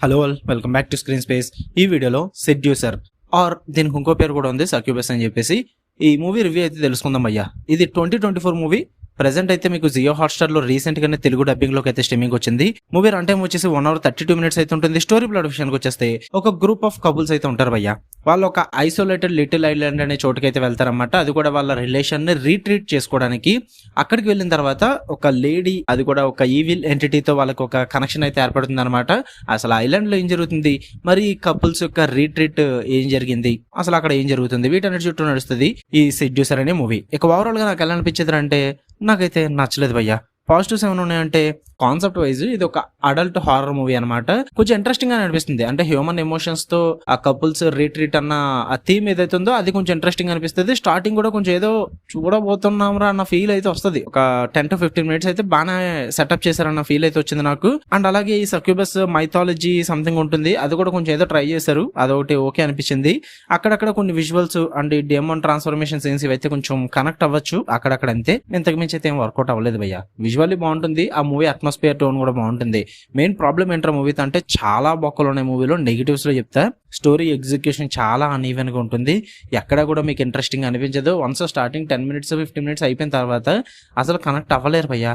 Hello all, welcome back to screen space. ఈ వీడియోలో సెడ్యూసర్ are దీనికి ఇంకో పేరు కూడా ఉంది, సక్యూబస్ అని చెప్పేసి ఈ మూవీ రివ్యూ అయితే తెలుసుకుందాం అయ్యా. ఇది 2024 మూవీ. ప్రెజెంట్ అయితే మీకు జియో హాట్స్టార్ లో రీసెంట్ గానే తెలుగు డబ్బింగ్ లోకి అయితే స్ట్రీమింగ్ వచ్చింది. మూవీ రన్ టైం వచ్చేసి 1 hour 32 minutes అయితే ఉంటుంది. స్టోరీ ప్లాట్ విషయానికి వచ్చేస్తే ఒక గ్రూప్ ఆఫ్ కపుల్స్ అయితే ఉంటారు భయ్యా. వాళ్ళు ఒక ఐసోలేటెడ్ లిటిల్ ఐలాండ్ అనే చోటుకైతే వెళ్తారన్నమాట. అది కూడా వాళ్ళ రిలేషన్ ని రీట్రీట్ చేసుకోవడానికి. అక్కడికి వెళ్ళిన తర్వాత ఒక లేడీ, అది కూడా ఒక ఈవిల్ ఎంటిటీతో వాళ్ళకి ఒక కనెక్షన్ అయితే ఏర్పడుతుంది అనమాట. అసలు ఐలాండ్ లో ఏం జరుగుతుంది, మరి కపుల్స్ యొక్క రీట్రీట్ ఏం జరిగింది, అసలు అక్కడ ఏం జరుగుతుంది, వీటన్నిటి చుట్టూ నడుస్తుంది ఈ సెడ్యూసర్ అనే మూవీ. ఇక ఓవరాల్ గా నాకు ఎలా అనిపించేది అంటే, నాకైతే నచ్చలేదు భయ్యా. పాజిటివ్స్ ఏమైనా ఉన్నాయంటే, కాన్సెప్ట్ వైజ్ ఇది ఒక అడల్ట్ హారర్ మూవీ అనమాట. కొంచెం ఇంట్రెస్టింగ్ గా అనిపిస్తుంది. అంటే హ్యూమన్ ఎమోషన్స్ తో ఆ కపుల్స్ రీట్రీట్ అన్న ఆ థీమ్ ఏదైతే ఉందో అది కొంచెం ఇంట్రెస్టింగ్ అనిపిస్తుంది. స్టార్టింగ్ కూడా కొంచెం ఏదో చూడబోతున్నాంరా అన్న ఫీల్ అయితే వస్తుంది. ఒక 10 to 15 minutes అయితే బాగానే సెటప్ చేశారన్న ఫీల్ అయితే వచ్చింది నాకు. అండ్ అలాగే ఈ సక్యూబస్ మైథాలజీ సంథింగ్ ఉంటుంది, అది కూడా కొంచెం ఏదో ట్రై చేశారు, అదొకటి ఓకే అనిపించింది. అక్కడక్కడ కొన్ని విజువల్స్ అండ్ ఈ డెమోన్ ట్రాన్స్ఫర్మేషన్ సీన్స్ ఇవైతే కొంచెం కనెక్ట్ అవ్వచ్చు అక్కడక్కడ, అంతే. ఇంతకు మించి అయితే ఏం వర్కౌట్ అవ్వలేదు భయ్యా. విజువల్లీ బాగుంటుంది, ఆ మూవీ అట్మాస్ఫియర్ టోన్ కూడా బాగుంటుంది. మెయిన్ ప్రాబ్లం ఏంట్రా మూవీతో అంటే, చాలా బొక్కలు ఉన్నాయి మూవీలో. నెగిటివ్స్ లో చెప్తా, స్టోరీ ఎగ్జిక్యూషన్ చాలా అన్ఈవెన్ గా ఉంటుంది. ఎక్కడ కూడా మీకు ఇంట్రెస్టింగ్ అనిపించదు. వన్స్ స్టార్టింగ్ 10 minutes 15 minutes అయిపోయిన తర్వాత అసలు కనెక్ట్ అవ్వలేరు భయ్యా.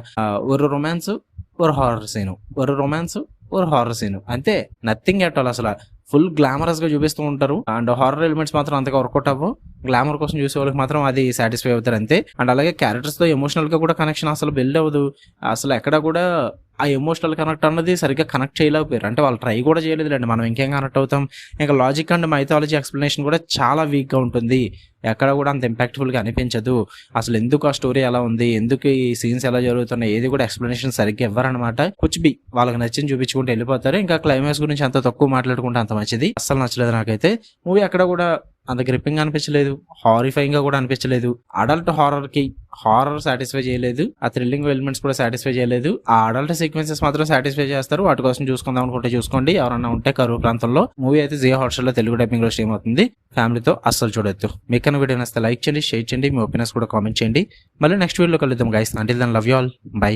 ఒక రొమాన్స్, ఒక హారర్ సీను, ఒక రొమాన్స్, ఒక హారర్ సీను, అంతే. Nothing at all. అసలు ఫుల్ గ్లామరస్ గా చూపిస్తూ ఉంటారు. అండ్ హారర్ ఎలిమెంట్స్ మాత్రం అంతగా వర్కౌట్ అవ్వవు. గ్లామర్ కోసం చూసే వాళ్ళకి మాత్రం అది సాటిస్ఫై అవుతారు, అంతే. అండ్ అలాగే క్యారెక్టర్స్ తో ఎమోషనల్ గా కూడా కనెక్షన్ అసలు బిల్డ్ అవ్వదు. అసలు ఎక్కడ కూడా ఆ ఎమోషనల్ కనెక్ట్ అన్నది సరిగ్గా కనెక్ట్ చేయలేకపోయారు. అంటే వాళ్ళు ట్రై కూడా చేయలేదులేండి, మనం ఇంకేం కనెక్ట్ అవుతాం. ఇంకా లాజిక్ అండ్ మైథాలజీ ఎక్స్ప్లెనేషన్ కూడా చాలా వీక్ గా ఉంటుంది. ఎక్కడ కూడా అంత ఇంపాక్ట్ఫుల్ గా అనిపించదు. అసలు ఎందుకు ఆ స్టోరీ ఎలా ఉంది, ఎందుకు ఈ సీన్స్ ఎలా జరుగుతున్నాయి, ఏది కూడా ఎక్స్ప్లెనేషన్ సరిగ్గా ఇవ్వరనమాట. కుచ్బి వాళ్ళకి నచ్చింది చూపించుకుంటూ వెళ్ళిపోతారు. ఇంకా క్లైమాక్స్ గురించి అంత తక్కువ మాట్లాడుకుంటే అంత మంచిది. అసలు నచ్చలేదు నాకైతే మూవీ. అక్కడ కూడా అంత గ్రిప్పింగ్ అనిపించలేదు, హారిఫైయింగ్ గా కూడా అనిపించలేదు. అడల్ట్ హారర్ కి హారర్ సాటిస్ఫై చేయలేదు, ఆ థ్రిల్లింగ్ ఎలిమెంట్స్ కూడా సాటిస్ఫై చేయలేదు. ఆ అడల్ట్ సీక్వెన్సెస్ మాత్రం సాటిస్ఫై చేస్తారు. వాటి కోసం చూసుకుందాం అనుకుంటే చూసుకోండి, ఎవరన్నా ఉంటే కరువు ప్రాంతంలో. మూవీ అయితే జియో హాట్స్టార్ లో తెలుగు డబ్బింగ్ లో స్ట్రీమ్ అవుతుంది. ఫ్యామిలీతో అస్సలు చూడొద్దు. మీకు వీడియో నచ్చితే లైక్ చేయండి, షేర్ చేయండి, మీ ఒపీనియన్స్ కూడా కామెంట్ చేయండి. మళ్ళీ నెక్స్ట్ వీడియోలో కలుద్దాం guys. Until then love you all, by.